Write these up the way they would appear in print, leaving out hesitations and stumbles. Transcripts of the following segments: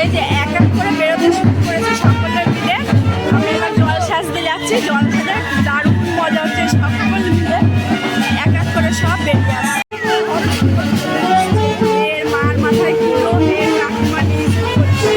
এই যে এক এক করে বেরোতে শুরু করেছে সকলে মিলে। আমরা এবার জল সাজতে যাচ্ছি, জল সাজে দারুণ মজা হচ্ছে। সকল মিলে এক এক করে সব বেরিয়ে আসছে। মেয়ের মার মাথায় কুলো, মেয়ের কাকিমা নিয়ে করছে।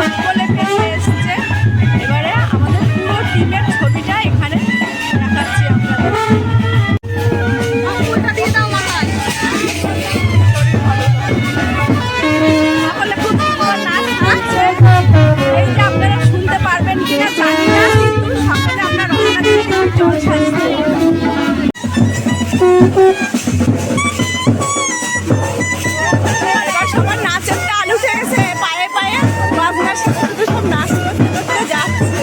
সকলে ভেসে এসছে। এবারে আমাদের পুরো টিমের ছবিটা এখানে দেখাচ্ছি আপনাদের। সকলে খুব সুন্দর নাচ করছে। এই যে আপনারা শুনতে পারবেন কিনা জানি না, কিন্তু সকলে আমরা রওনা দিয়েছি জল সাজতে। এবার সবার নাচের তাল উঠে গেছে, পায়ে পায়ে বাজনার সাথে সাথে সব নাচ করতে করতে যাচ্ছে।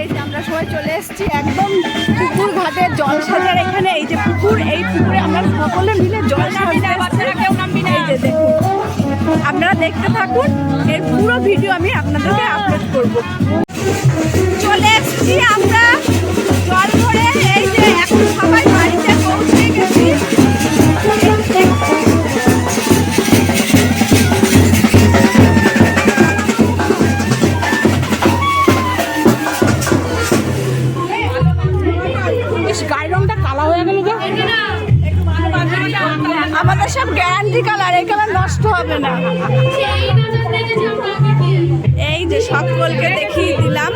এই যে আমরা সবাই চলে এসেছি একদম পুকুর ঘাটের জল সাজার এখানে। এই যে পুকুর, এই পুকুরে আমরা সকলে মিলে জল সাজতে। বাচ্চারা কেউ নামবি না। এই যে দেখুন, আপনারা দেখতে থাকুন, এর পুরো ভিডিও আমি আপনাদেরকে আপলোড করব। চলে এসেছি আমরা জল ভরে। এই যে এখন সবাই বাড়িতে পৌঁছে গেছি। গায়ের রংটা কালা হয়ে গেল। আমাদের সব গ্যারান্টি কালার, এই কালার নষ্ট হবে না। এই যে সকলকে দেখিয়ে দিলাম।